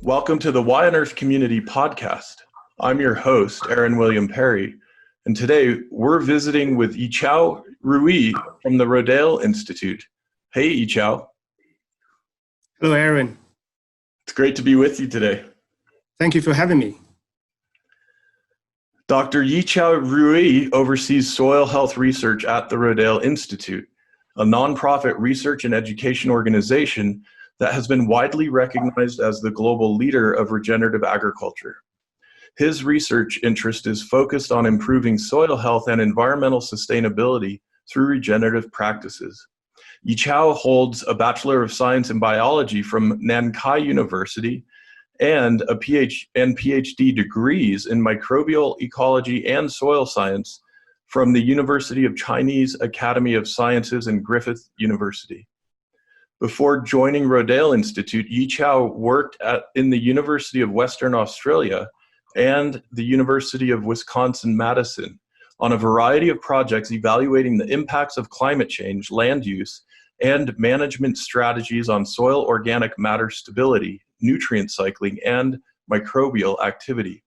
Welcome to the Why on Earth Community podcast. I'm your host, Aaron William Perry, and today we're visiting with Yichao Rui from the Rodale Institute. Hey, Yichao. Hello, Aaron. It's great to be with you today. Thank you for having me. Dr. Yichao Rui oversees soil health research at the Rodale Institute, a nonprofit research and education organization that has been widely recognized as the global leader of regenerative agriculture. His research interest is focused on improving soil health and environmental sustainability through regenerative practices. Yichao holds a Bachelor of Science in Biology from Nankai University and a PhD degrees in microbial ecology and soil science from the University of Chinese Academy of Sciences and Griffith University. Before joining Rodale Institute, Yichao worked in the University of Western Australia and the University of Wisconsin-Madison on a variety of projects evaluating the impacts of climate change, land use, and management strategies on soil organic matter stability, nutrient cycling, and microbial activity.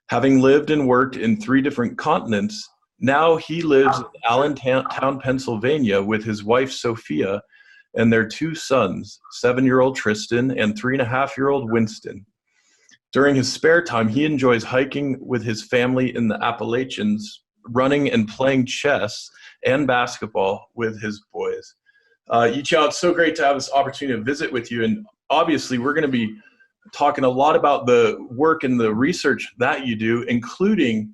Having lived and worked in 3 different continents, now he lives in Allentown, Pennsylvania with his wife, Sophia, and their 2 sons, 7-year-old Tristan and 3.5-year-old Winston. During his spare time, he enjoys hiking with his family in the Appalachians, running and playing chess and basketball with his boys. Yichao, it's so great to have this opportunity to visit with you. And obviously, we're going to be talking a lot about the work and the research that you do, including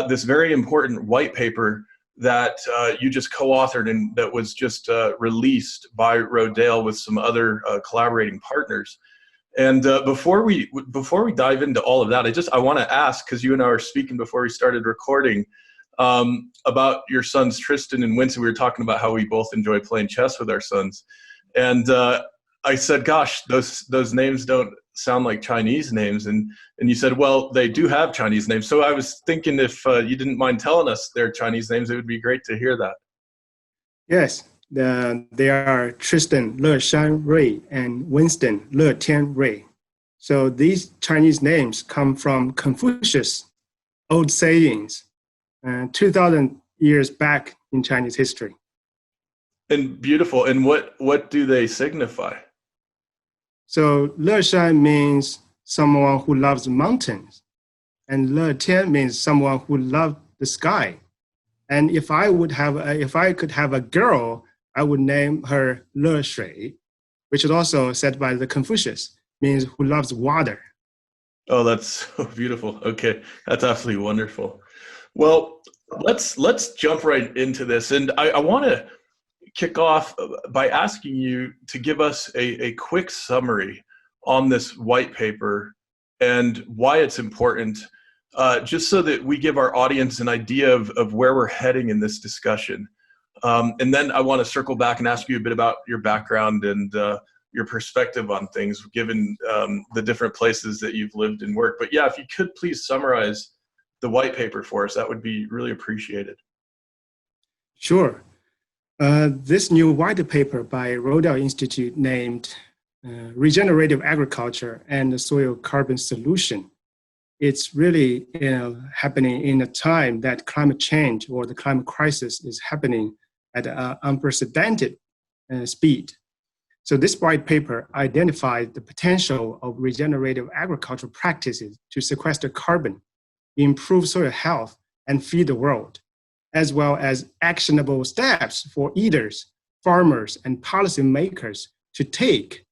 this very important white paper that you just co-authored and that was just released by Rodale with some other collaborating partners. And before we dive into all of that, I want to ask, because you and I were speaking before we started recording about your sons Tristan and Winston. We were talking about how we both enjoy playing chess with our sons, and I said, "Gosh, those names don't sound like Chinese names," and you said, "Well, they do have Chinese names." So I was thinking if you didn't mind telling us their Chinese names, it would be great to hear that. Yes, they are Tristan Le Shan Rui and Winston Le Tian Rui. So these Chinese names come from Confucius' old sayings, 2,000 years back in Chinese history. And beautiful. And what do they signify? So Le Shan means someone who loves mountains, and Le Tian means someone who loves the sky. And if I could have a girl, I would name her Le Shui, which is also said by the Confucius, means who loves water. Oh, that's so beautiful. Okay, that's absolutely wonderful. Well, let's jump right into this, and I want to kick off by asking you to give us a quick summary on this white paper and why it's important, just so that we give our audience an idea of where we're heading in this discussion. And then I want to circle back and ask you a bit about your background and your perspective on things, given the different places that you've lived and worked. But yeah, if you could please summarize the white paper for us, that would be really appreciated. Sure. This new white paper by Rodale Institute named Regenerative Agriculture and the Soil Carbon Solution. It's really happening in a time that climate change or the climate crisis is happening at an unprecedented speed. So this white paper identified the potential of regenerative agricultural practices to sequester carbon, improve soil health, and feed the world, as well as actionable steps for eaters, farmers, and policymakers to take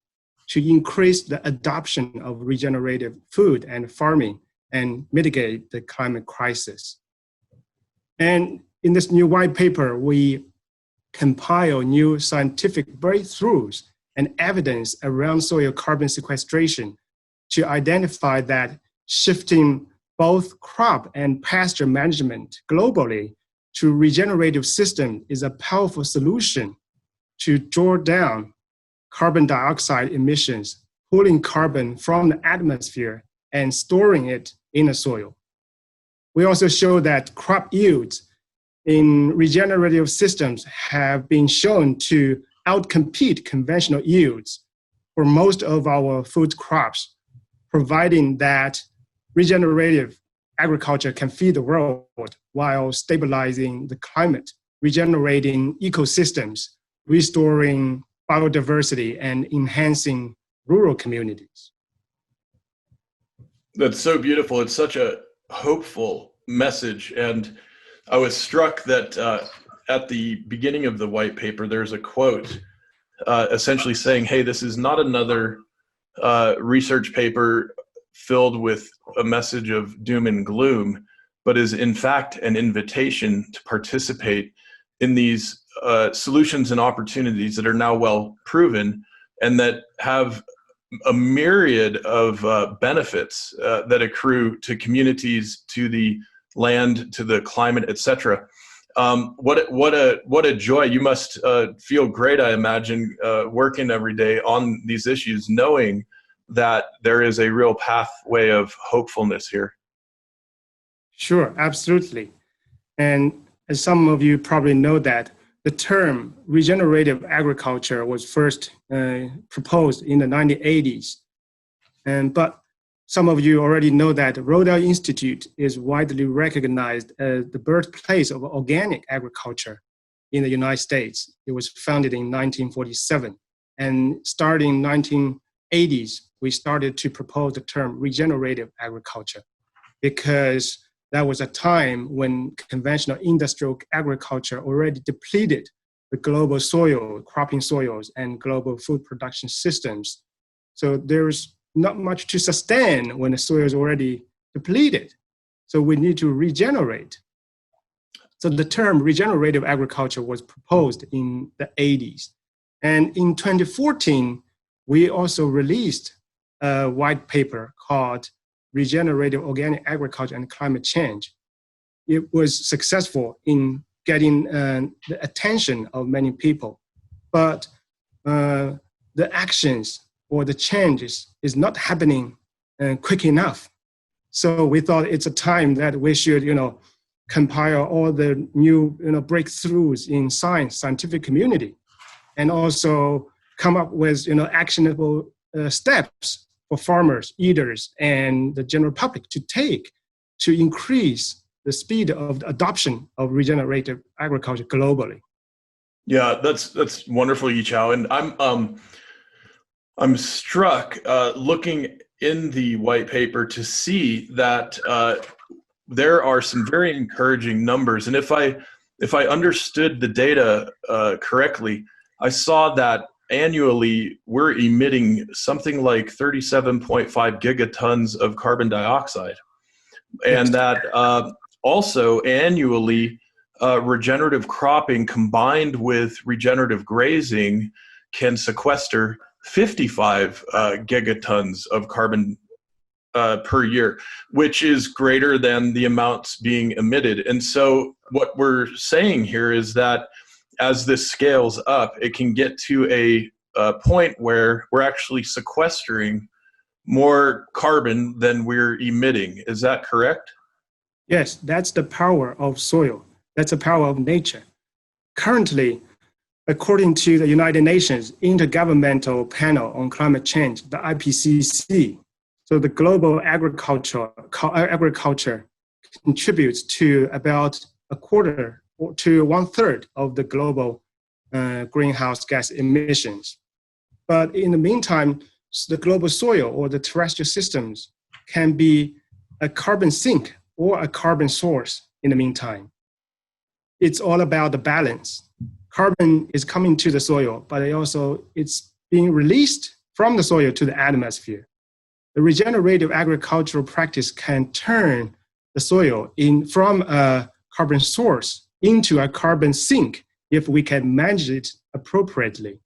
to increase the adoption of regenerative food and farming and mitigate the climate crisis. And in this new white paper, we compile new scientific breakthroughs and evidence around soil carbon sequestration to identify that shifting both crop and pasture management globally to regenerative system is a powerful solution to draw down carbon dioxide emissions, pulling carbon from the atmosphere and storing it in the soil. We also show that crop yields in regenerative systems have been shown to outcompete conventional yields for most of our food crops, providing that regenerative agriculture can feed the world while stabilizing the climate, regenerating ecosystems, restoring biodiversity, and enhancing rural communities. That's so beautiful. It's such a hopeful message. And I was struck that at the beginning of the white paper, there's a quote essentially saying, hey, this is not another research paper filled with a message of doom and gloom, but is in fact an invitation to participate in these solutions and opportunities that are now well proven and that have a myriad of benefits that accrue to communities, to the land, to the climate, etc. What a joy! You must feel great, I imagine, working every day on these issues, knowing that there is a real pathway of hopefulness here. Sure, absolutely. And as some of you probably know that the term regenerative agriculture was first proposed in the 1980s. But some of you already know that Rodale Institute is widely recognized as the birthplace of organic agriculture in the United States. It was founded in 1947. And starting 1980s, we started to propose the term regenerative agriculture because that was a time when conventional industrial agriculture already depleted the global soil, cropping soils, and global food production systems. So there's not much to sustain when the soil is already depleted. So we need to regenerate. So the term regenerative agriculture was proposed in the 80s. And in 2014, we also released a white paper called Regenerative Organic Agriculture and Climate Change. It was successful in getting the attention of many people, but the actions or the changes is not happening quick enough. So we thought it's a time that we should, compile all the new, breakthroughs in scientific community, and also come up with, actionable steps for farmers, eaters, and the general public to take to increase the speed of the adoption of regenerative agriculture globally. Yeah, that's wonderful, Yichao. And I'm struck looking in the white paper to see that there are some very encouraging numbers. And if I understood the data correctly, I saw that annually we're emitting something like 37.5 gigatons of carbon dioxide. And that also annually regenerative cropping combined with regenerative grazing can sequester 55 gigatons of carbon per year, which is greater than the amounts being emitted. And so what we're saying here is that as this scales up, it can get to a point where we're actually sequestering more carbon than we're emitting. Is that correct? Yes, that's the power of soil. That's the power of nature. Currently, according to the United Nations Intergovernmental Panel on Climate Change, the IPCC, so the global agriculture contributes to about a quarter to 1/3 of the global greenhouse gas emissions. But in the meantime, the global soil or the terrestrial systems can be a carbon sink or a carbon source in the meantime. It's all about the balance. Carbon is coming to the soil, but it's being released from the soil to the atmosphere. The regenerative agricultural practice can turn the soil from a carbon source into a carbon sink if we can manage it appropriately.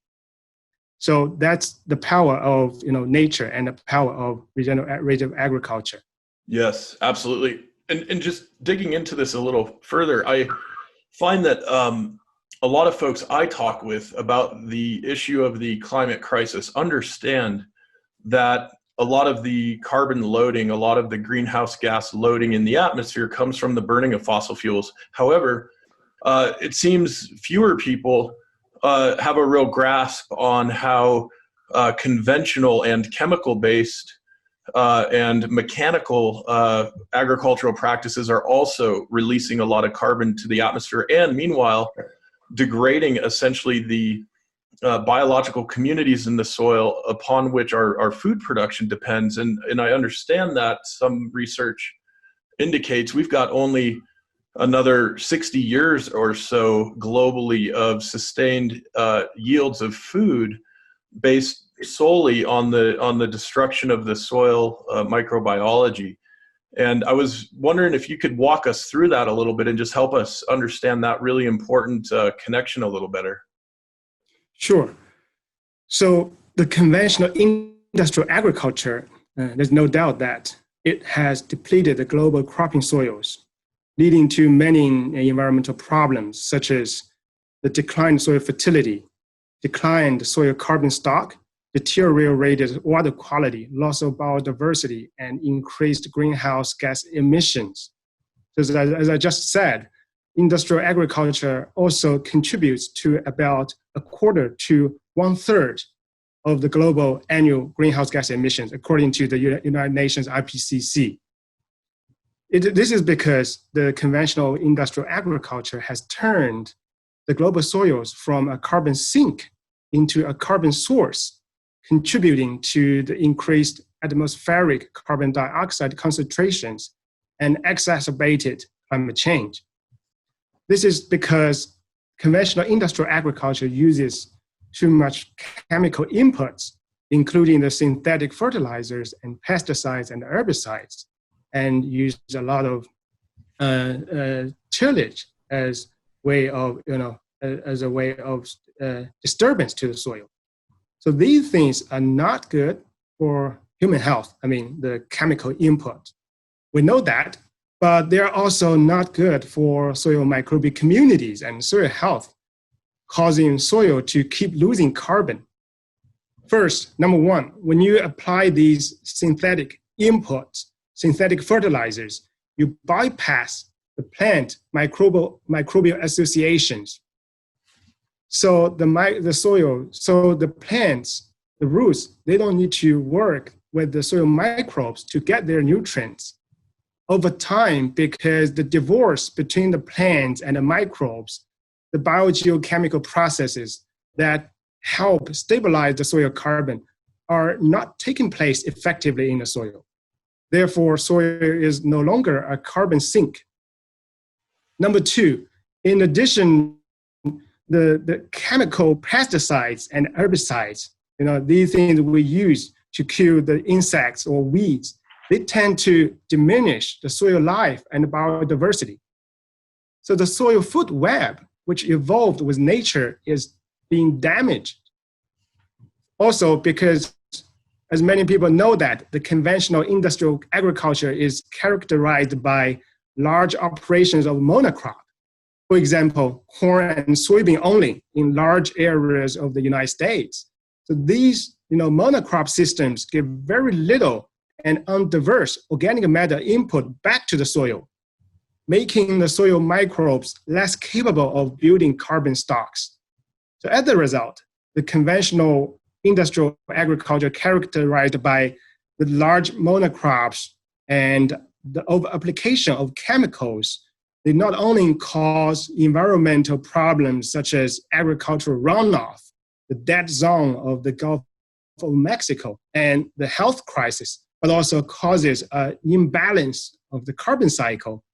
So that's the power of nature and the power of regenerative agriculture. Yes, absolutely. And just digging into this a little further, I find that a lot of folks I talk with about the issue of the climate crisis understand that a lot of the carbon loading, a lot of the greenhouse gas loading in the atmosphere comes from the burning of fossil fuels. However, it seems fewer people have a real grasp on how conventional and chemical-based and mechanical agricultural practices are also releasing a lot of carbon to the atmosphere, and meanwhile degrading essentially the biological communities in the soil upon which our food production depends. And I understand that some research indicates we've got only another 60 years or so globally of sustained yields of food based solely on the destruction of the soil microbiology. And I was wondering if you could walk us through that a little bit and just help us understand that really important connection a little better. Sure. So the conventional industrial agriculture, there's no doubt that it has depleted the global cropping soils, leading to many environmental problems such as the declined soil fertility, declined soil carbon stock, deteriorated water quality, loss of biodiversity, and increased greenhouse gas emissions. So as I just said, industrial agriculture also contributes to about a quarter to 1/3 of the global annual greenhouse gas emissions, according to the United Nations IPCC. This is because the conventional industrial agriculture has turned the global soils from a carbon sink into a carbon source, contributing to the increased atmospheric carbon dioxide concentrations and exacerbated climate change. This is because conventional industrial agriculture uses too much chemical inputs, including the synthetic fertilizers and pesticides and herbicides, and use a lot of tillage as a way of disturbance to the soil. So these things are not good for human health. I mean, the chemical input. We know that, but they're also not good for soil microbial communities and soil health, causing soil to keep losing carbon. First, number one, when you apply these synthetic inputs, synthetic fertilizers, you bypass the plant microbial associations. So the plants, the roots, they don't need to work with the soil microbes to get their nutrients. Over time, because the divorce between the plants and the microbes, the biogeochemical processes that help stabilize the soil carbon are not taking place effectively in the soil. Therefore, soil is no longer a carbon sink. Number two, in addition, the chemical pesticides and herbicides, these things we use to kill the insects or weeds, they tend to diminish the soil life and biodiversity. So the soil food web, which evolved with nature, is being damaged. Also, because as many people know that the conventional industrial agriculture is characterized by large operations of monocrop. For example, corn and soybean only in large areas of the United States. So these monocrop systems give very little and undiverse organic matter input back to the soil, making the soil microbes less capable of building carbon stocks. So as a result, the conventional industrial agriculture characterized by the large monocrops and the over-application of chemicals, they not only cause environmental problems such as agricultural runoff, the dead zone of the Gulf of Mexico, and the health crisis, but also causes an imbalance of the carbon cycle,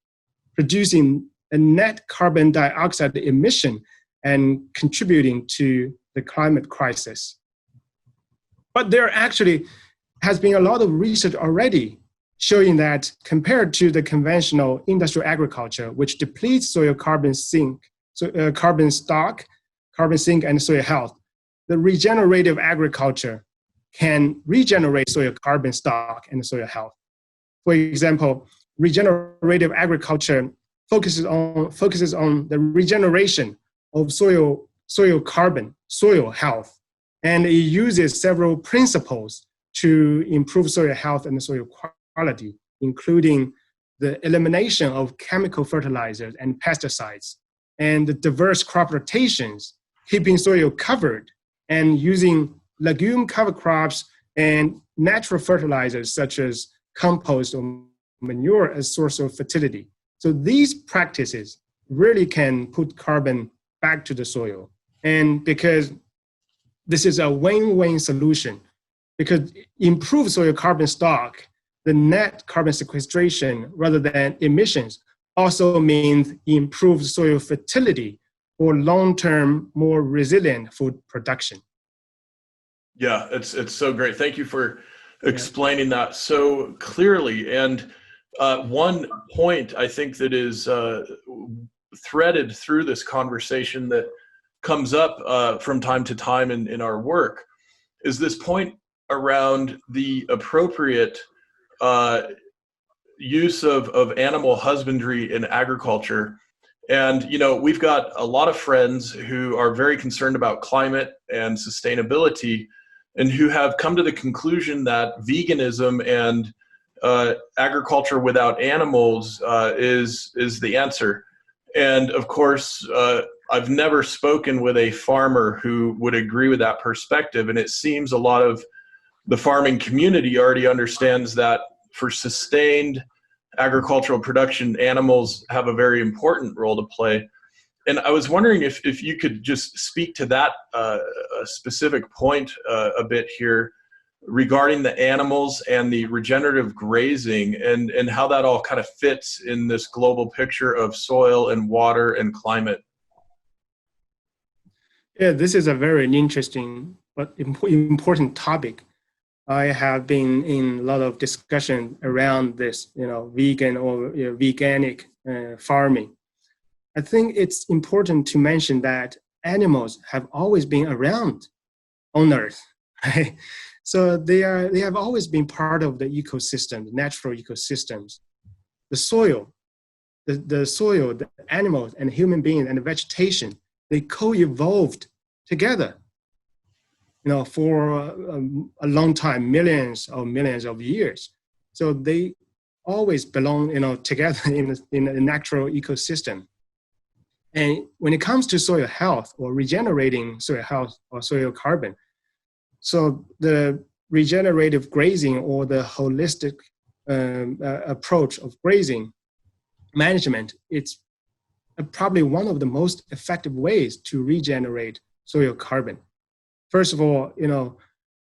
producing a net carbon dioxide emission and contributing to the climate crisis. But there actually has been a lot of research already showing that compared to the conventional industrial agriculture, which depletes soil carbon sink, carbon stock, carbon sink, and soil health, the regenerative agriculture can regenerate soil carbon stock and soil health. For example, regenerative agriculture focuses on the regeneration of soil carbon, soil health, and it uses several principles to improve soil health and soil quality, including the elimination of chemical fertilizers and pesticides, and the diverse crop rotations, keeping soil covered, and using legume cover crops and natural fertilizers such as compost or manure as source of fertility. So these practices really can put carbon back to the soil. And because this is a win-win solution, because improved soil carbon stock, the net carbon sequestration rather than emissions also means improved soil fertility for long-term, more resilient food production. Yeah, it's so great. Thank you for explaining that so clearly. And one point I think that is threaded through this conversation that comes up from time to time in our work is this point around the appropriate use of animal husbandry in agriculture. And, you know, we've got a lot of friends who are very concerned about climate and sustainability and who have come to the conclusion that veganism and agriculture without animals is the answer. And of course, I've never spoken with a farmer who would agree with that perspective. And it seems a lot of the farming community already understands that for sustained agricultural production, animals have a very important role to play. And I was wondering if you could just speak to that specific point a bit here regarding the animals and the regenerative grazing and how that all kind of fits in this global picture of soil and water and climate. Yeah, this is a very interesting but important topic. I have been in a lot of discussion around this, you know, vegan or veganic farming. I think it's important to mention that animals have always been around on Earth, right? So they have always been part of the ecosystem, the natural ecosystems. The soil, the animals and human beings and the vegetation, they co-evolved together, you know, for a long time, millions of years. So they always belong, you know, together in a natural ecosystem. And when it comes to soil health or regenerating soil health or soil carbon, so the regenerative grazing or the holistic approach of grazing management, it's probably one of the most effective ways to regenerate soil carbon. First of all, you know,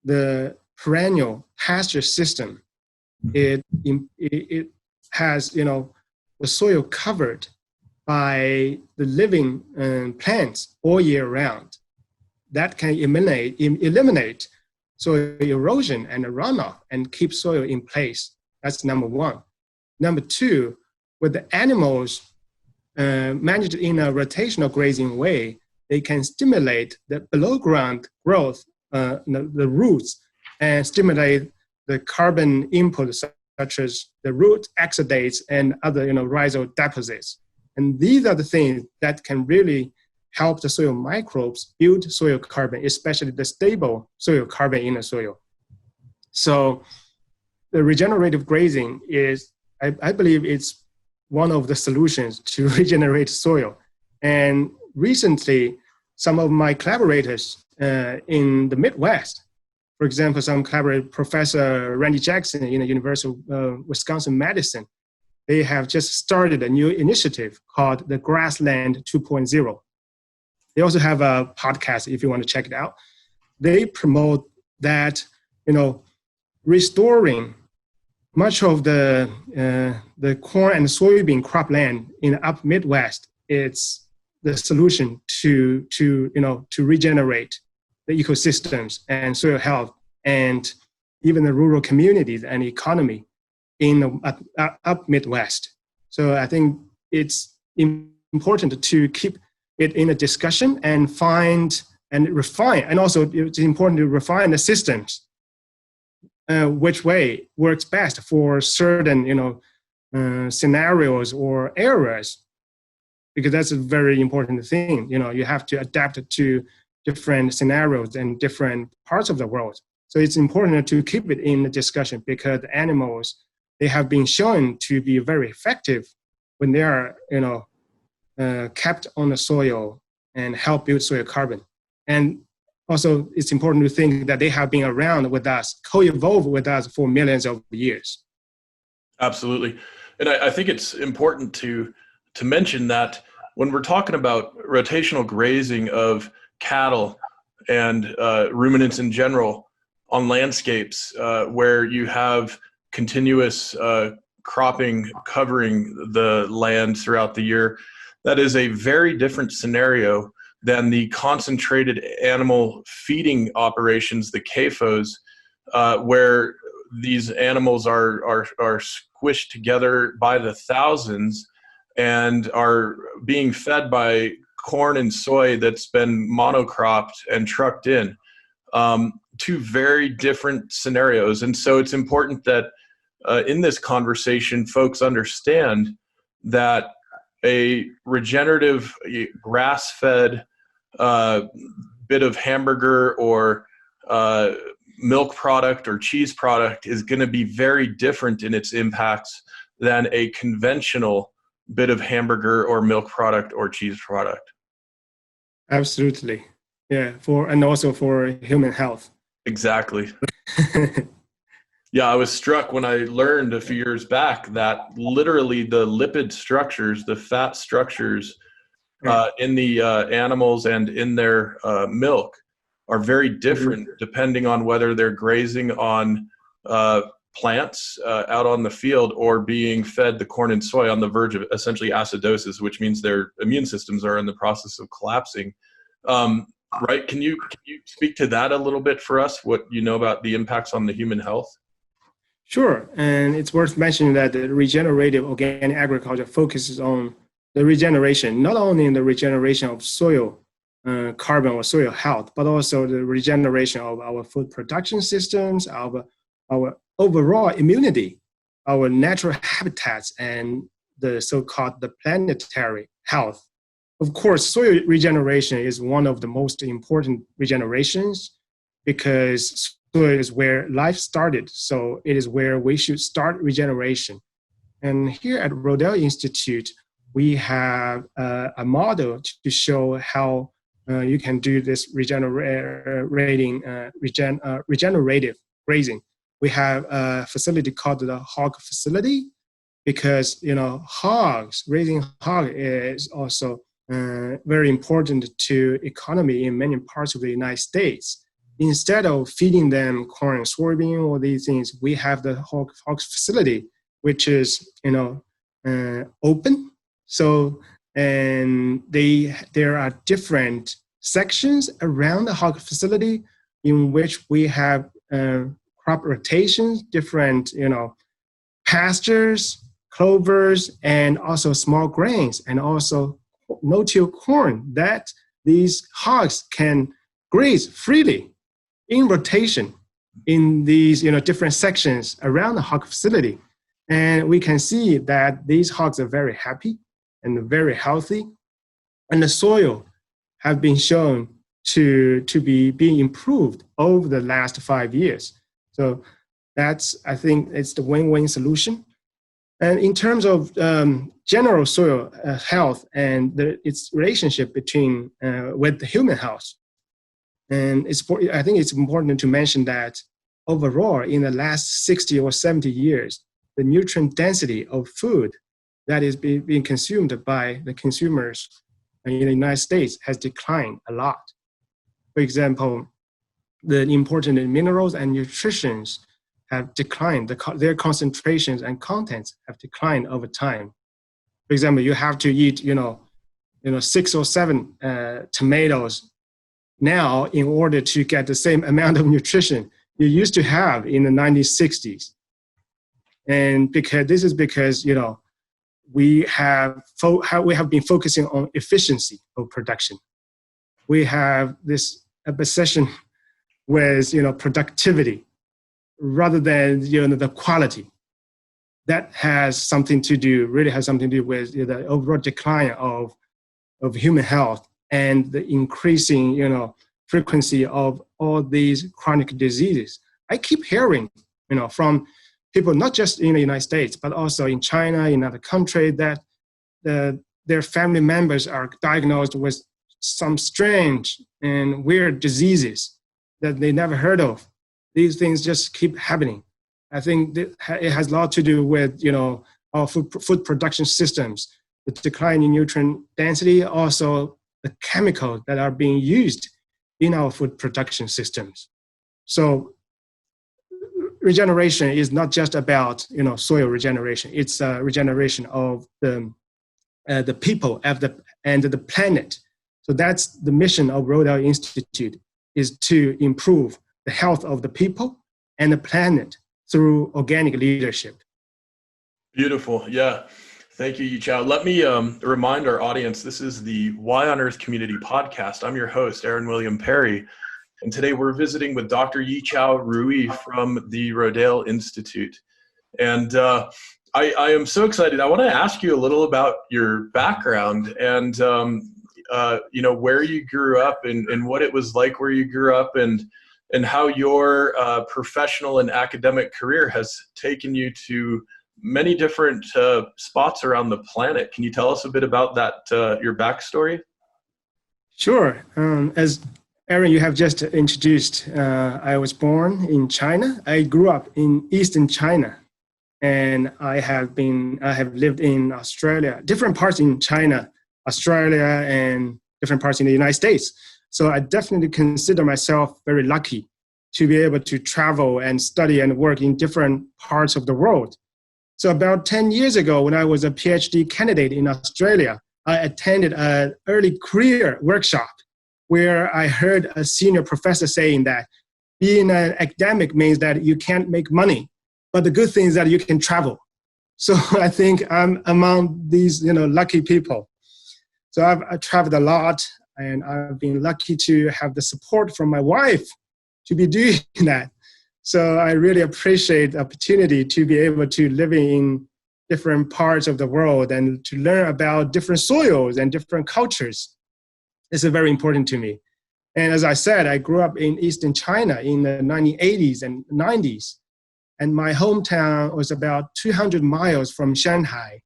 the perennial pasture system, it has, you know, the soil covered by the living plants all year round. That can eliminate soil erosion and runoff and keep soil in place. That's number one. Number two, with the animals managed in a rotational grazing way, they can stimulate the below ground growth, the roots, and stimulate the carbon inputs such as the root exudates and other, you know, rhizal deposits. And these are the things that can really help the soil microbes build soil carbon, especially the stable soil carbon in the soil. So the regenerative grazing is, I believe it's one of the solutions to regenerate soil. And recently, some of my collaborators in the Midwest, for example, some collaborator, Professor Randy Jackson in the University of Wisconsin-Madison, they have just started a new initiative called the Grassland 2.0. They also have a podcast if you want to check it out. They promote that, you know, restoring much of the corn and soybean cropland in the upper Midwest. It's the solution to regenerate the ecosystems and soil health and even the rural communities and economy in the up Midwest. So I think it's important to keep it in a discussion and find and refine, and also it's important to refine the systems, which way works best for certain, you know, scenarios or areas, because that's a very important thing. You know, you have to adapt it to different scenarios and different parts of the world. So it's important to keep it in the discussion because the animals, they have been shown to be very effective when they are, you know, kept on the soil and help build soil carbon. And also it's important to think that they have been around with us, co-evolved with us for millions of years. Absolutely. And I think it's important to mention that when we're talking about rotational grazing of cattle and ruminants in general on landscapes where you have continuous cropping covering the land throughout the year, that is a very different scenario than the concentrated animal feeding operations, the CAFOs, where these animals are squished together by the thousands and are being fed by corn and soy that's been monocropped and trucked in. Two very different scenarios. And so it's important that in this conversation, folks understand that a regenerative grass-fed bit of hamburger or milk product or cheese product is going to be very different in its impacts than a conventional bit of hamburger or milk product or cheese product. Absolutely. Yeah, and also for human health. Exactly. Yeah, I was struck when I learned a few years back that literally the lipid structures, the fat structures in the animals and in their milk are very different depending on whether they're grazing on plants out on the field or being fed the corn and soy on the verge of essentially acidosis, which means their immune systems are in the process of collapsing. Right? Can you speak to that a little bit for us, what you know about the impacts on the human health? Sure, and it's worth mentioning that the regenerative organic agriculture focuses on the regeneration, not only in the regeneration of soil carbon or soil health, but also the regeneration of our food production systems, our overall immunity, our natural habitats, and the so-called the planetary health. Of course, soil regeneration is one of the most important regenerations because soil is where life started. So it is where we should start regeneration. And here at Rodale Institute, we have a model to show how you can do this regenerative grazing. We have a facility called the hog facility because, raising hog is also very important to economy in many parts of the United States. Instead of feeding them corn and soybean or these things, we have the hog facility, which is open. So and there are different sections around the hog facility in which we have crop rotations, different pastures, clovers, and also small grains, and also no-till corn that these hogs can graze freely in rotation in these different sections around the hog facility. And we can see that these hogs are very happy and very healthy, and the soil have been shown to be being improved over the last 5 years. So I think it's the win-win solution. And in terms of general soil health and its relationship between with the human health, and I think it's important to mention that overall in the last 60 or 70 years, the nutrient density of food that is being consumed by the consumers in the United States has declined a lot. For example, the important minerals and nutritions have declined. Their concentrations and contents have declined over time. For example, you have to eat, 6 or 7 tomatoes now in order to get the same amount of nutrition you used to have in the 1960s. And because we have been focusing on efficiency of production. We have this obsession with productivity rather than the quality. That really has something to do with the overall decline of human health and the increasing frequency of all these chronic diseases. I keep hearing from people not just in the United States but also in China, in other countries, that their family members are diagnosed with some strange and weird diseases that they never heard of. These things just keep happening. I think that it has a lot to do with, our food production systems, the decline in nutrient density, also the chemicals that are being used in our food production systems. So regeneration is not just about, soil regeneration. It's a regeneration of the people and the planet. So that's the mission of Rodale Institute, is to improve the health of the people and the planet through organic leadership. Beautiful. Yeah. Thank you, Yichao. Let me remind our audience, this is the Why on Earth Community Podcast. I'm your host, Aaron William Perry. And today we're visiting with Dr. Yichao Rui from the Rodale Institute. And I am so excited. I want to ask you a little about your background and, where you grew up and what it was like where you grew up and how your professional and academic career has taken you to many different spots around the planet. Can you tell us a bit about that, your backstory? Sure. As Aaron, you have just introduced, I was born in China. I grew up in Eastern China, and I have lived in Australia, different parts in China, Australia, and different parts in the United States. So I definitely consider myself very lucky to be able to travel and study and work in different parts of the world. So about 10 years ago, when I was a PhD candidate in Australia, I attended an early career workshop where I heard a senior professor saying that being an academic means that you can't make money, but the good thing is that you can travel. So I think I'm among these, lucky people. So I've traveled a lot, and I've been lucky to have the support from my wife to be doing that. So I really appreciate the opportunity to be able to live in different parts of the world and to learn about different soils and different cultures. It's very important to me. And as I said, I grew up in Eastern China in the 1980s and 90s. And my hometown was about 200 miles from Shanghai.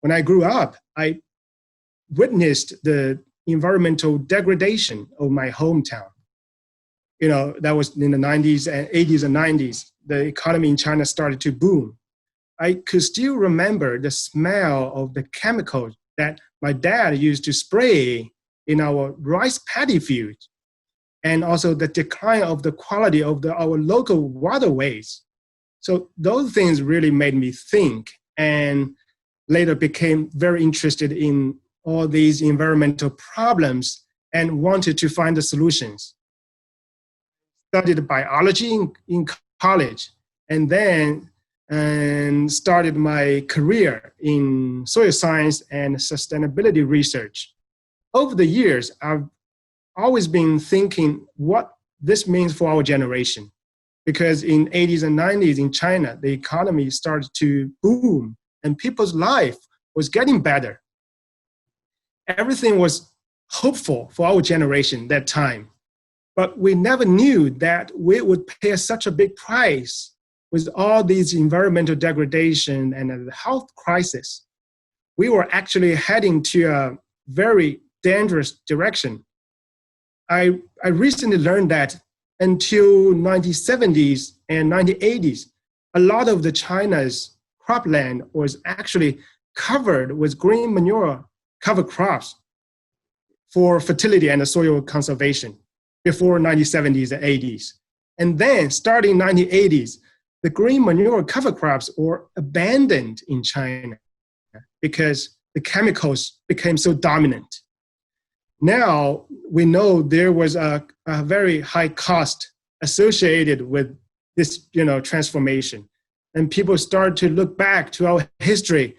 When I grew up, I witnessed the environmental degradation of my hometown. That was in the 90s and 80s and 90s. The economy in China started to boom. I could still remember the smell of the chemicals that my dad used to spray in our rice paddy field, and also the decline of the quality of our local waterways. So those things really made me think, and later became very interested in all these environmental problems and wanted to find the solutions. Studied biology in college, and then started my career in soil science and sustainability research. Over the years, I've always been thinking what this means for our generation, because in 80s and 90s in China, the economy started to boom and people's life was getting better. Everything was hopeful for our generation that time. But we never knew that we would pay such a big price with all these environmental degradation and a health crisis. We were actually heading to a very dangerous direction. I recently learned that until 1970s and 1980s, a lot of the China's cropland was actually covered with green manure cover crops for fertility and soil conservation before 1970s and 80s. And then starting 1980s, the green manure cover crops were abandoned in China because the chemicals became so dominant. Now we know there was a very high cost associated with this, transformation. And people start to look back to our history,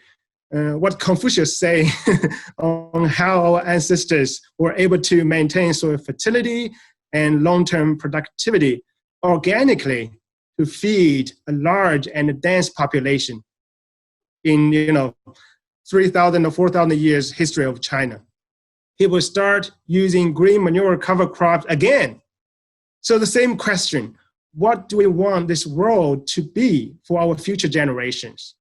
what Confucius say on how our ancestors were able to maintain soil fertility and long-term productivity organically to feed a large and dense population in 3,000 or 4,000 years history of China. People start using green manure cover crops again. So the same question, what do we want this world to be for our future generations?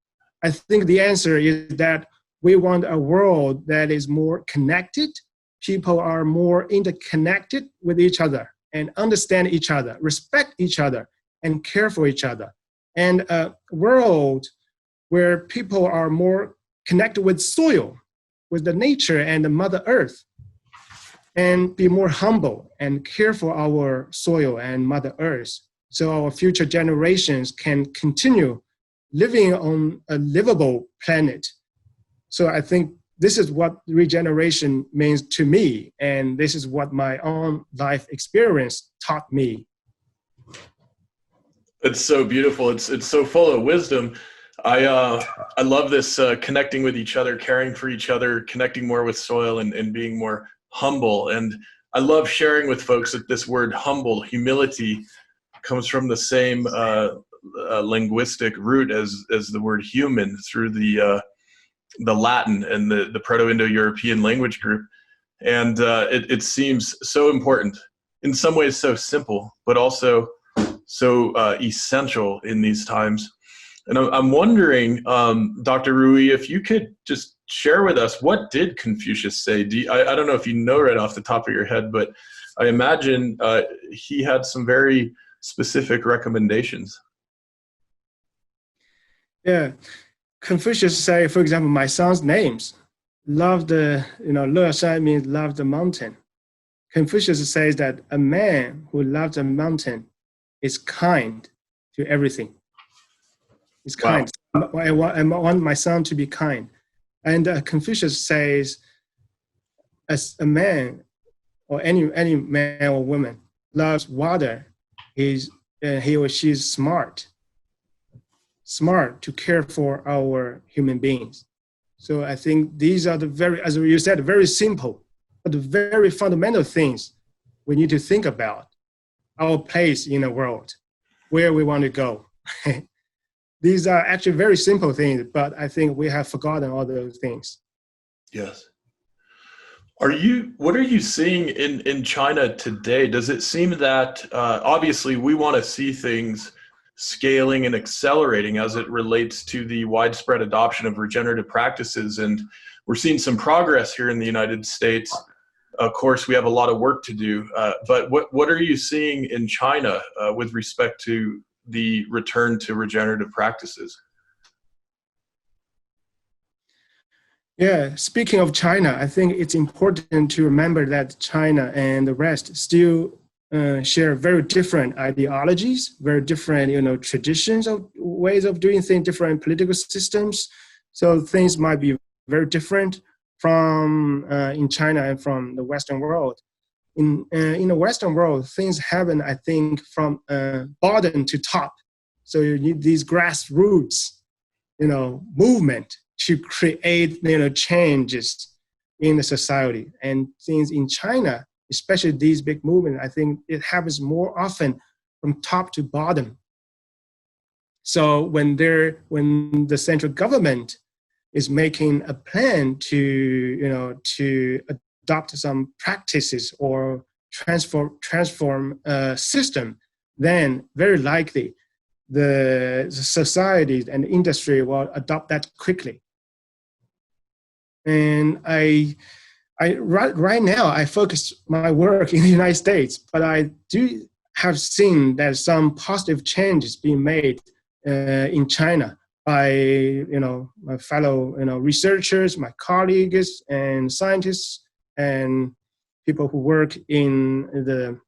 I think the answer is that we want a world that is more connected, people are more interconnected with each other and understand each other, respect each other, and care for each other. And a world where people are more connected with soil, with the nature and the Mother Earth, and be more humble and care for our soil and Mother Earth, so our future generations can continue living on a livable planet. So I think this is what regeneration means to me, and this is what my own life experience taught me. It's so beautiful. It's so full of wisdom. I love this connecting with each other, caring for each other, connecting more with soil, and being more humble. And I love sharing with folks that this word humble, humility, comes from the same linguistic root as the word human through the Latin and the Proto-Indo-European language group. And it seems so important, in some ways so simple, but also so essential in these times. And I'm wondering, Dr. Rui, if you could just share with us, what did Confucius say? I don't know if you know right off the top of your head, but I imagine he had some very specific recommendations. Yeah, Confucius say, for example, my son's names, love the, Le Shan means love the mountain. Confucius says that a man who loves a mountain is kind to everything. He's kind. Wow. I want my son to be kind. And Confucius says, as a man or any man or woman loves water, he or she is smart to care for our human beings. So I think these are the very, as you said, very simple, but the very fundamental things we need to think about. Our place in the world, where we want to go. These are actually very simple things, but I think we have forgotten all those things. Yes. What are you seeing in China today? Does it seem that obviously we want to see things scaling and accelerating as it relates to the widespread adoption of regenerative practices, and we're seeing some progress here in the United States. Of course, we have a lot of work to do, but what are you seeing in China with respect to the return to regenerative practices? Yeah, speaking of China, I think it's important to remember that China and the West still share very different ideologies, very different, traditions of ways of doing things, different political systems. So things might be very different from in China and from the Western world. In the Western world, things happen, I think, from bottom to top. So you need these grassroots, movement to create, changes in the society. And things in China, especially these big movements, I think it happens more often from top to bottom. So when the central government is making a plan to adopt some practices or transform a system, then very likely the society and the industry will adopt that quickly. And right now I focus my work in the United States, but I do have seen that some positive changes being made in China by my fellow researchers, my colleagues and scientists and people who work in the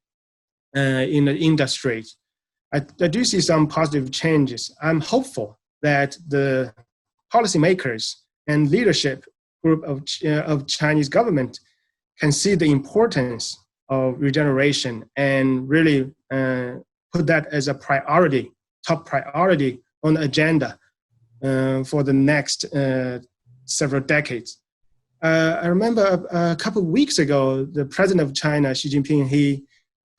industry. I do see some positive changes. I'm hopeful that the policymakers and leadership group of Chinese government can see the importance of regeneration and really put that as a priority, top priority on the agenda for the next several decades. I remember a couple of weeks ago, the president of China, Xi Jinping, he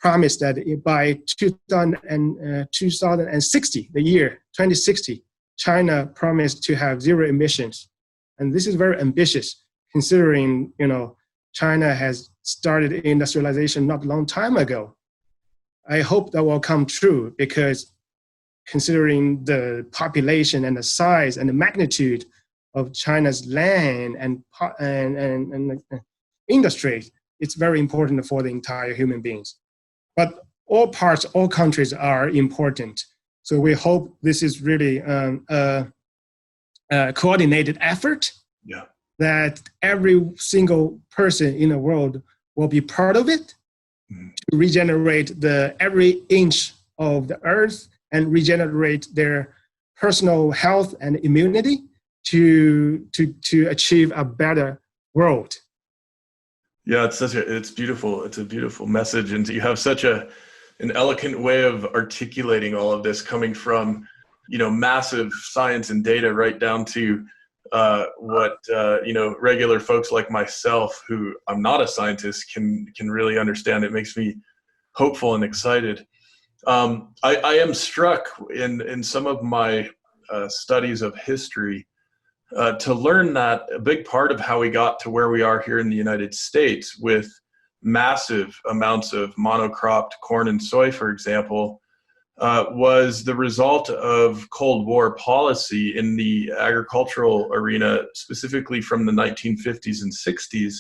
promised that by 2060, the year 2060, China promised to have zero emissions. And this is very ambitious, considering China has started industrialization not a long time ago. I hope that will come true, because considering the population and the size and the magnitude of China's land and industry, it's very important for the entire human beings. But all parts, all countries are important. So we hope this is really a coordinated effort. Yeah. That every single person in the world will be part of it to regenerate every inch of the earth and regenerate their personal health and immunity to achieve a better world. Yeah, it's beautiful. It's a beautiful message, and you have such an eloquent way of articulating all of this, coming from, massive science and data right down to what regular folks like myself, who I'm not a scientist, can really understand. It makes me hopeful and excited. I am struck in some of my studies of history to learn that a big part of how we got to where we are here in the United States with massive amounts of monocropped corn and soy, for example, was the result of Cold War policy in the agricultural arena, specifically from the 1950s and 60s,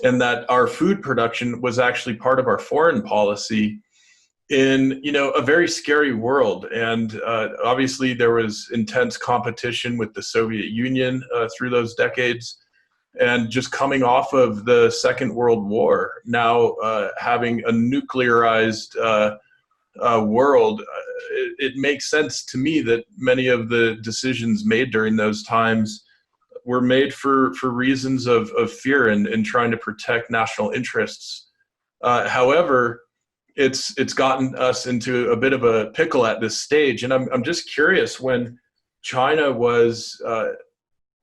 and that our food production was actually part of our foreign policy in a very scary world. And obviously there was intense competition with the Soviet Union through those decades, and just coming off of the Second World War, now having a nuclearized world, it makes sense to me that many of the decisions made during those times were made for reasons of fear and trying to protect national interests. However, it's gotten us into a bit of a pickle at this stage, and I'm just curious, when China was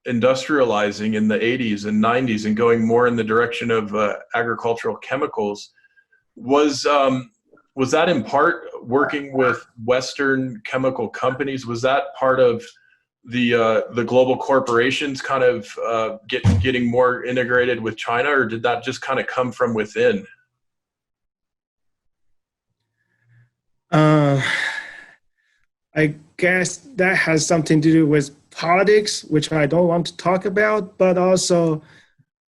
industrializing in the 80s and 90s and going more in the direction of agricultural chemicals, was that in part working with Western chemical companies? Was that part of the global corporations kind of getting more integrated with China, or did that just kind of come from within? I guess that has something to do with politics, which I don't want to talk about, but also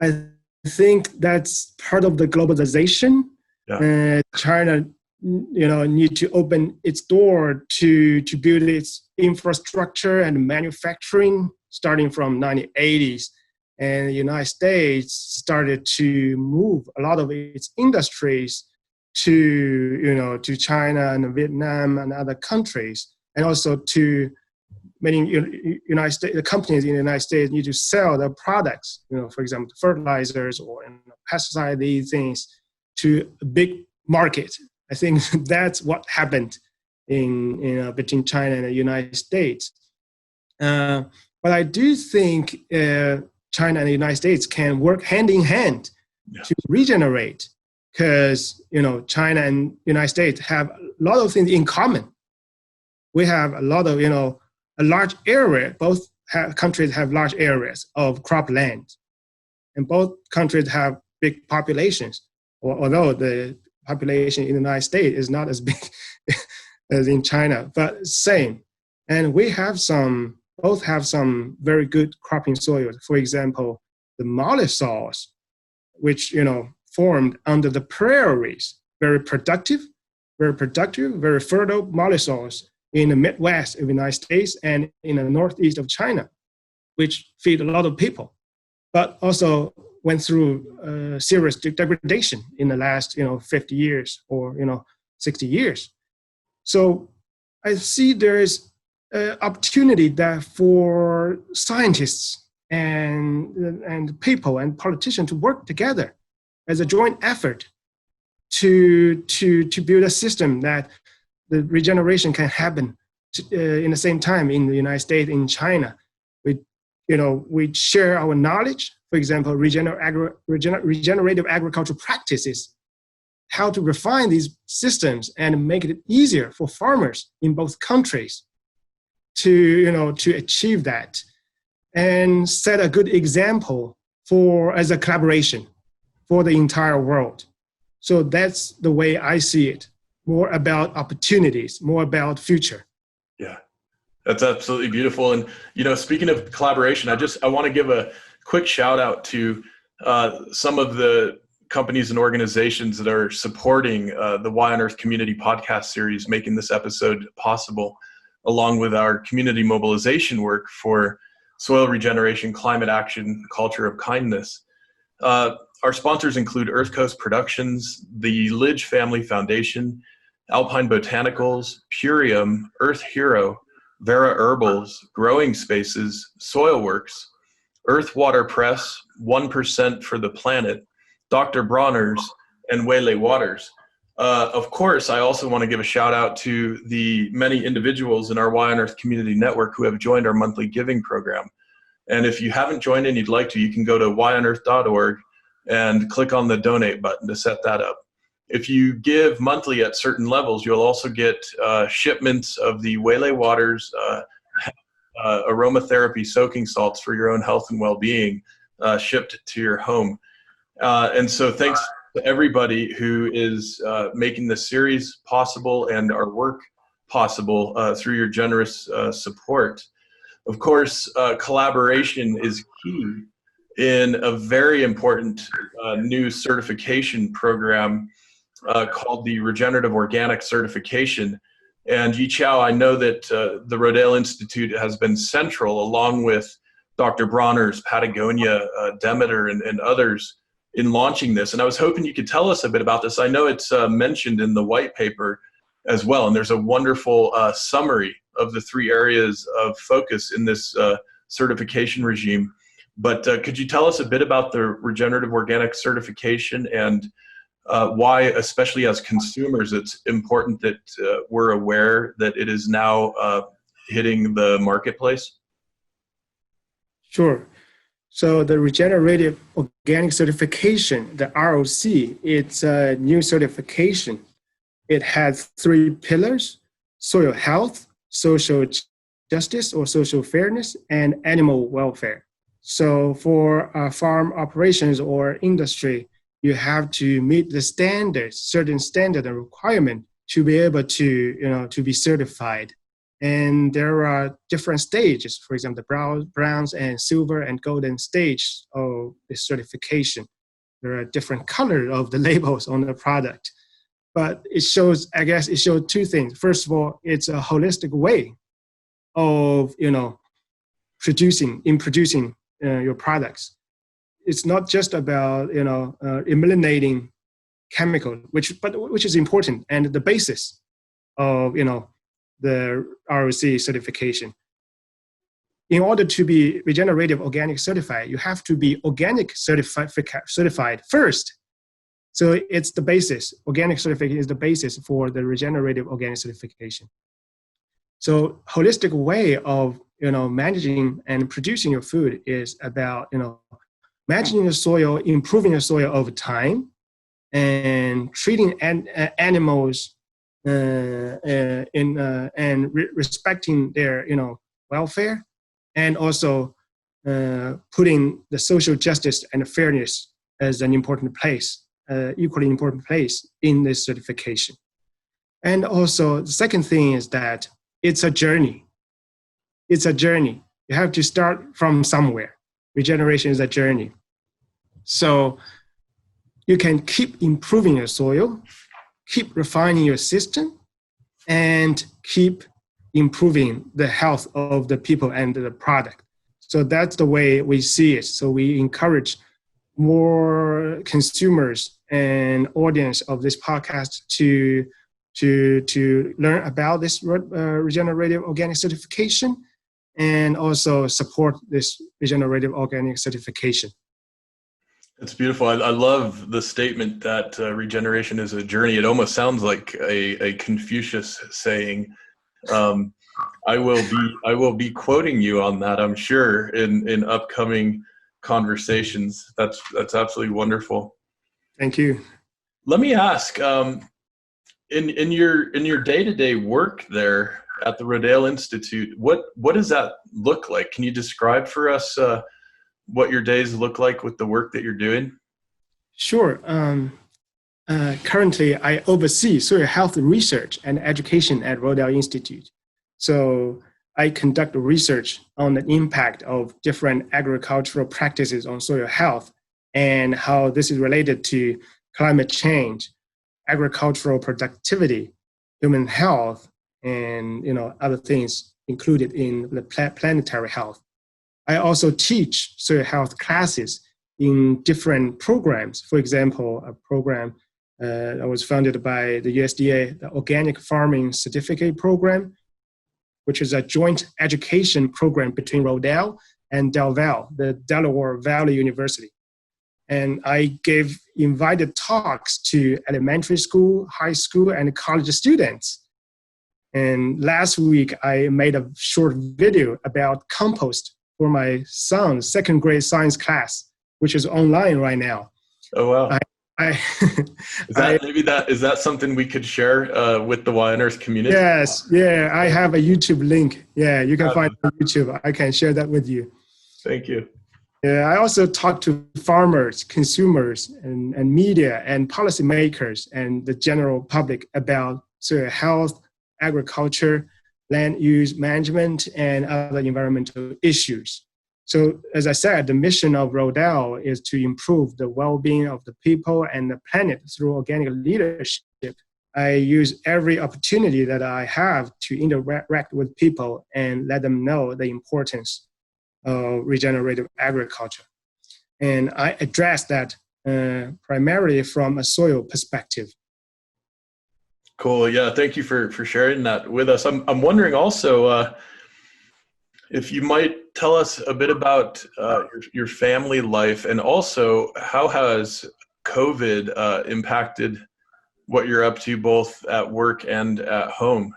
I think that's part of the globalization. Yeah. China, need to open its door to build its infrastructure and manufacturing starting from 1980s. And the United States started to move a lot of its industries to China and Vietnam and other countries, and also to many United States, the companies in the United States need to sell their products, for example, fertilizers or pesticide, these things, to a big market. I think that's what happened in between China and the United States. But I do think China and the United States can work hand in hand to regenerate, because China and United States have a lot of things in common. We have a lot of a large area. Both countries have large areas of cropland, and both countries have big populations. Although the population in the United States is not as big as in China, but same. And we have both have some very good cropping soils. For example, the molly soils, which formed under the prairies, very productive, very fertile molly soils in the Midwest of the United States and in the Northeast of China, which feed a lot of people, but also went through serious degradation in the last 50 years or 60 years. So I see there is opportunity that for scientists and people and politicians to work together as a joint effort to build a system that the regeneration can happen in the same time in the United States, in China. We share our knowledge, for example, regenerative agriculture practices, how to refine these systems and make it easier for farmers in both countries to achieve that, and set a good example as a collaboration for the entire world. So that's the way I see it. More about opportunities, more about future. Yeah, that's absolutely beautiful. And, speaking of collaboration, I want to give a quick shout out to some of the companies and organizations that are supporting the Y on Earth community podcast series, making this episode possible, along with our community mobilization work for soil regeneration, climate action, culture of kindness. Our sponsors include Earth Coast Productions, the Lidge Family Foundation, Alpine Botanicals, Purium, Earth Hero, Vera Herbals, Growing Spaces, Soilworks, Earth Water Press, 1% for the Planet, Dr. Bronner's, and Waylay Waters. Of course, I also want to give a shout out to the many individuals in our Y on Earth community network who have joined our monthly giving program. And if you haven't joined and you'd like to, you can go to yonearth.org and click on the donate button to set that up. If you give monthly at certain levels, you'll also get shipments of the Waylay Waters aromatherapy soaking salts for your own health and well-being shipped to your home. And so thanks to everybody who is making this series possible and our work possible through your generous support. Of course, collaboration is key in a very important new certification program called the Regenerative Organic Certification. And Yichao, I know that the Rodale Institute has been central, along with Dr. Bronner's, Patagonia, Demeter, and others, in launching this. And I was hoping you could tell us a bit about this. I know it's mentioned in the white paper as well, and there's a wonderful summary of the 3 areas of focus in this certification regime. But could you tell us a bit about the Regenerative Organic Certification and why, especially as consumers, it's important that we're aware that it is now hitting the marketplace? Sure. So the Regenerative Organic Certification, the ROC, it's a new certification. It has 3 pillars: soil health, social justice or social fairness, and animal welfare. So for farm operations or industry, you have to meet the standards, certain standard and requirement to be able to, to be certified. And there are different stages, for example, the bronze and silver and golden stage of the certification. There are different colors of the labels on the product. But it shows, I guess, it shows 2 things. First of all, it's a holistic way of, producing your products. It's not just about, eliminating chemical, which is important and the basis of, the ROC certification. In order to be regenerative organic certified, you have to be organic certified first. So it's the basis. Organic certification is the basis for the regenerative organic certification. So holistic way of managing and producing your food is about managing the soil, improving the soil over time, and treating animals respecting their welfare, and also putting the social justice and fairness as an important place, equally important place in this certification. And also the second thing is that it's a journey. It's a journey. You have to start from somewhere. Regeneration is a journey. So you can keep improving your soil, keep refining your system, and keep improving the health of the people and the product. So that's the way we see it. So we encourage more consumers and audience of this podcast to learn about this regenerative organic certification, and also support this regenerative organic certification. It's beautiful. I love the statement that regeneration is a journey. It almost sounds like a Confucius saying. I will be quoting you on that, I'm sure, in upcoming conversations. That's absolutely wonderful. Thank you. Let me ask, in your day-to-day work there at the Rodale Institute, what does that look like? Can you describe for us what your days look like with the work that you're doing? Sure. Currently, I oversee soil health research and education at Rodale Institute. So I conduct research on the impact of different agricultural practices on soil health and how this is related to climate change, agricultural productivity, human health, and other things included in the planetary health. I also teach soil health classes in different programs. For example, a program that was funded by the USDA, the Organic Farming Certificate Program, which is a joint education program between Rodale and Del Valle, the Delaware Valley University. And I gave invited talks to elementary school, high school, and college students. And last week, I made a short video about compost for my son's second grade science class, which is online right now. Oh, wow. Is that something we could share with the Y on Earth community? Yes, yeah, I have a YouTube link. Yeah, you can find it on YouTube. I can share that with you. Thank you. Yeah, I also talk to farmers, consumers, and media and policymakers and the general public about soil health, agriculture, land use management, and other environmental issues. So, as I said, the mission of Rodale is to improve the well-being of the people and the planet through organic leadership. I use every opportunity that I have to interact with people and let them know the importance of regenerative agriculture. And I address that primarily from a soil perspective. Cool. Yeah. Thank you for sharing that with us. I'm wondering also if you might tell us a bit about your family life, and also how has COVID impacted what you're up to both at work and at home?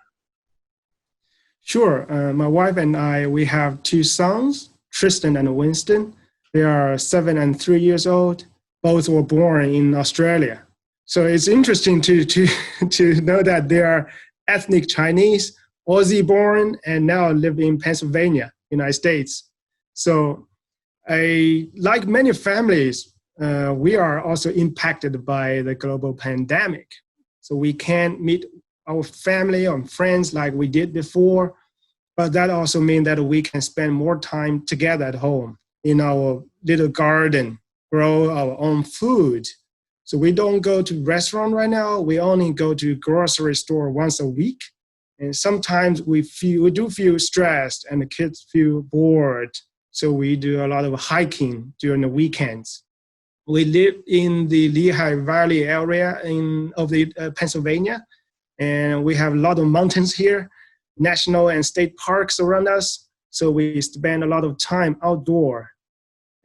Sure. My wife and I, we have two sons, Tristan and Winston. They are 7 and 3 years old. Both were born in Australia. So it's interesting to know that they are ethnic Chinese, Aussie born, and now live in Pennsylvania, United States. So like many families, we are also impacted by the global pandemic. So we can't meet our family or friends like we did before, but that also means that we can spend more time together at home in our little garden, grow our own food. So we don't go to restaurant right now. We only go to grocery store once a week. And sometimes we do feel stressed and the kids feel bored. So we do a lot of hiking during the weekends. We live in the Lehigh Valley area of Pennsylvania, and we have a lot of mountains here, national and state parks around us. So we spend a lot of time outdoor.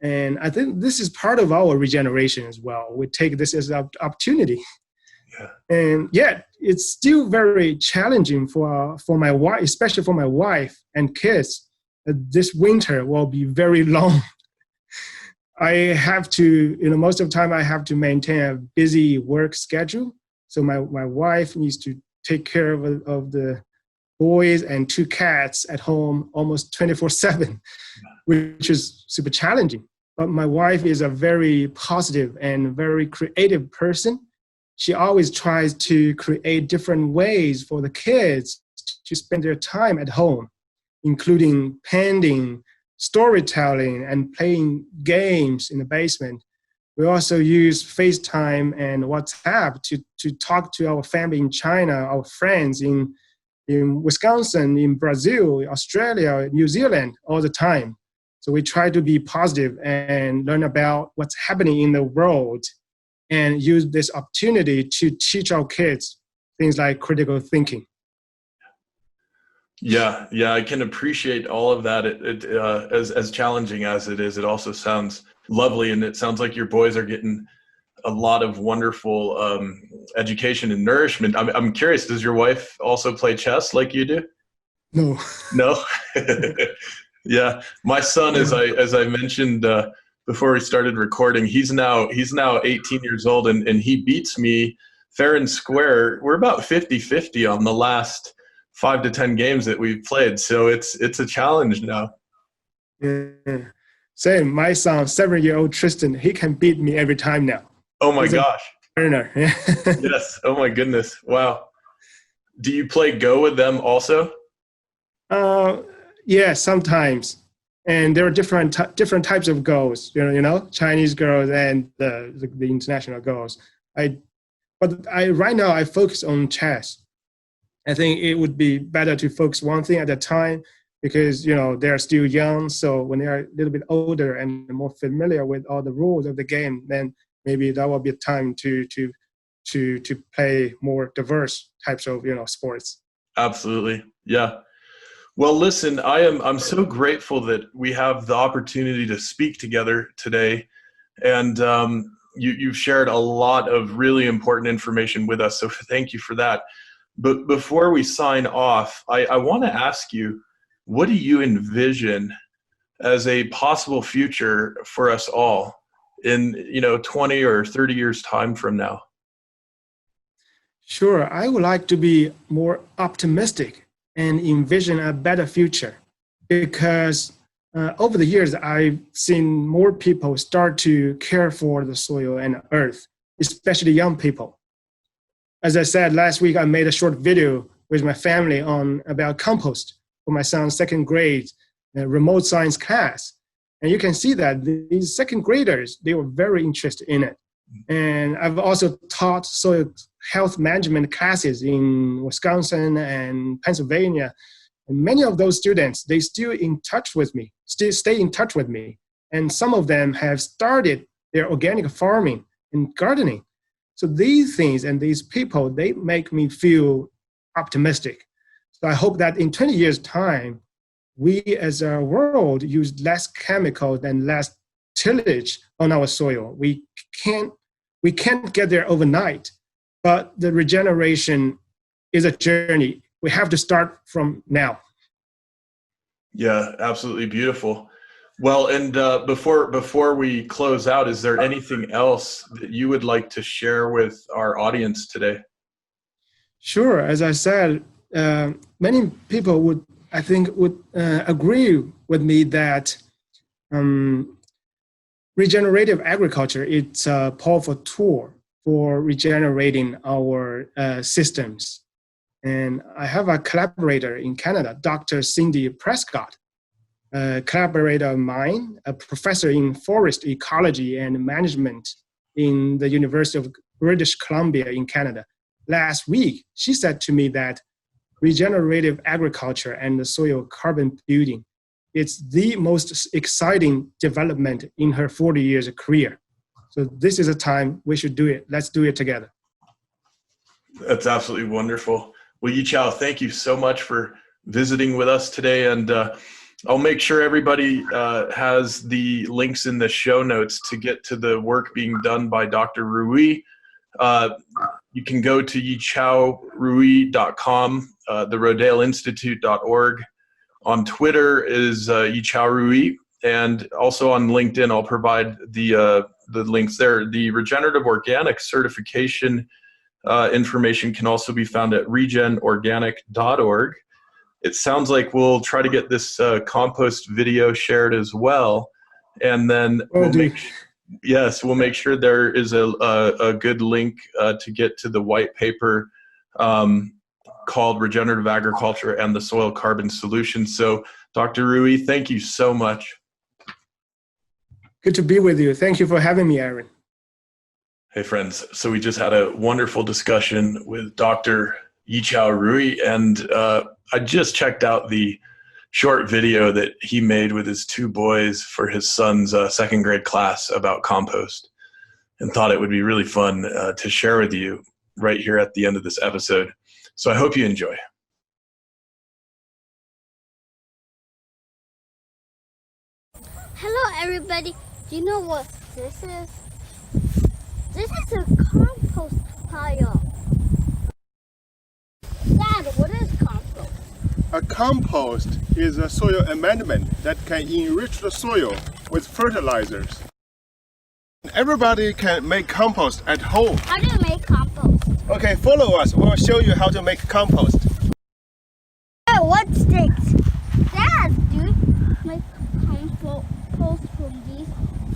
And I think this is part of our regeneration as well. We take this as an opportunity. Yeah. And yet it's still very challenging for my wife, especially for my wife and kids. This winter will be very long. I have to, most of the time I have to maintain a busy work schedule. So my wife needs to take care of the boys and 2 cats at home almost 24/7, which is super challenging. But my wife is a very positive and very creative person. She always tries to create different ways for the kids to spend their time at home, including painting, storytelling, and playing games in the basement. We also use FaceTime and WhatsApp to talk to our family in China, our friends in Wisconsin, in Brazil, Australia, New Zealand all the time. So we try to be positive and learn about what's happening in the world and use this opportunity to teach our kids things like critical thinking. Yeah, I can appreciate all of that. As challenging as it is, it also sounds lovely, and it sounds like your boys are getting a lot of wonderful education and nourishment. I'm curious, does your wife also play chess like you do? No. No? Yeah, my son, as I mentioned before we started recording, he's now 18 years old, and he beats me fair and square. We're about 50-50 on the last 5 to 10 games that we've played. So it's a challenge now. Yeah. Same. My son, 7-year-old Tristan, he can beat me every time now. Oh my gosh. Learner. Yes. Oh my goodness. Wow. Do you play Go with them also? Yeah, sometimes. And there are different types of goals, Chinese goals and the international goals. Right now I focus on chess. I think it would be better to focus one thing at a time because they're still young. So when they are a little bit older and more familiar with all the rules of the game, then maybe that will be a time to play more diverse types of sports. Absolutely, yeah. Well, listen, I'm so grateful that we have the opportunity to speak together today, and you've shared a lot of really important information with us. So thank you for that. But before we sign off, I want to ask you, what do you envision as a possible future for us all in 20 or 30 years time from now? Sure, I would like to be more optimistic and envision a better future because over the years, I've seen more people start to care for the soil and earth, especially young people. As I said, last week, I made a short video with my family about compost for my son's second grade remote science class. And you can see that these second graders, they were very interested in it. And I've also taught soil health management classes in Wisconsin and Pennsylvania. And many of those students, they still stay in touch with me. And some of them have started their organic farming and gardening. So these things and these people, they make me feel optimistic. So I hope that in 20 years' time, we as a world use less chemicals and less tillage on our soil. We can't get there overnight, but the regeneration is a journey. We have to start from now. Yeah, absolutely beautiful. Well, and before we close out, is there anything else that you would like to share with our audience today? Sure. As I said, many people would agree with me that regenerative agriculture is a powerful tool for regenerating our systems. And I have a collaborator in Canada, Dr. Cindy Prescott, a collaborator of mine, a professor in forest ecology and management in the University of British Columbia in Canada. Last week, she said to me that regenerative agriculture and the soil carbon building, it's the most exciting development in her 40 years of career. So this is a time we should do it. Let's do it together. That's absolutely wonderful. Well, Yichao, thank you so much for visiting with us today. And I'll make sure everybody has the links in the show notes to get to the work being done by Dr. Rui. You can go to yichaorui.com, the rodaleinstitute.org. On Twitter is Yichao Rui, and also on LinkedIn, I'll provide the links there. The Regenerative Organic Certification information can also be found at regenorganic.org. It sounds like we'll try to get this compost video shared as well, and then we'll make sure there is a good link to get to the white paper called Regenerative Agriculture and the Soil Carbon Solution. So, Dr. Rui, thank you so much. Good to be with you. Thank you for having me, Aaron. Hey, friends. So we just had a wonderful discussion with Dr. Yichao Rui, and I just checked out the short video that he made with his two boys for his son's second grade class about compost, and thought it would be really fun to share with you right here at the end of this episode. So I hope you enjoy. Hello, everybody. Do you know what this is? This is a compost pile. Dad, what is compost? A compost is a soil amendment that can enrich the soil with fertilizers. Everybody can make compost at home. How do you make compost? Okay, follow us. We'll show you how to make compost. Hey, what sticks? Dad, do you make compost from these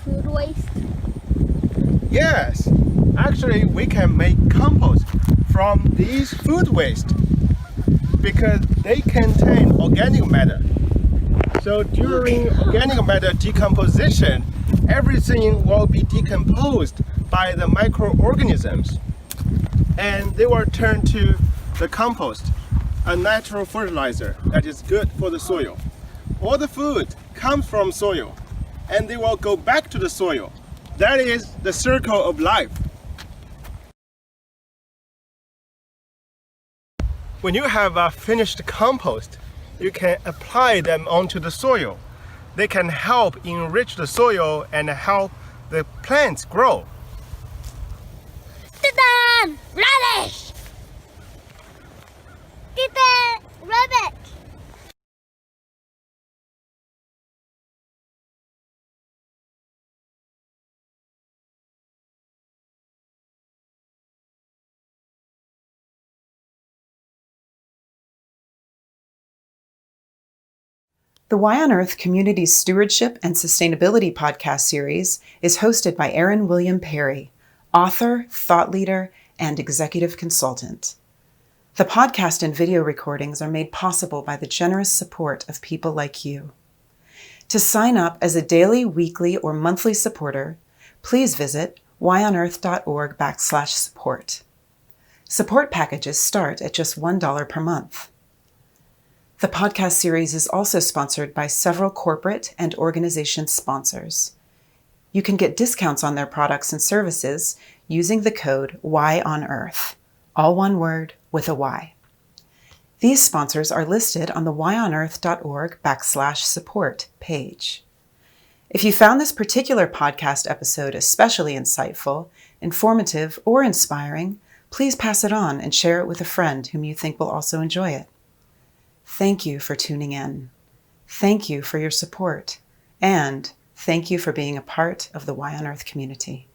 food waste? Yes, actually we can make compost from these food waste because they contain organic matter. So during organic matter decomposition, everything will be decomposed by the microorganisms, and they will turn to the compost, a natural fertilizer that is good for the soil. All the food comes from soil, and they will go back to the soil. That is the circle of life. When you have a finished compost, you can apply them onto the soil. They can help enrich the soil and help the plants grow. Ta-da! Radish! Ta-da! Rabbit! The Why on Earth Community's Stewardship and Sustainability podcast series is hosted by Aaron William Perry, author, thought leader, and executive consultant. The podcast and video recordings are made possible by the generous support of people like you. To sign up as a daily, weekly, or monthly supporter, please visit whyonearth.org/support. Support packages start at just $1 per month. The podcast series is also sponsored by several corporate and organization sponsors. You can get discounts on their products and services using the code WHYONEARTH, all one word with a Y. These sponsors are listed on the whyonearth.org/support page. If you found this particular podcast episode especially insightful, informative, or inspiring, please pass it on and share it with a friend whom you think will also enjoy it. Thank you for tuning in. Thank you for your support. And thank you for being a part of the Why on Earth community.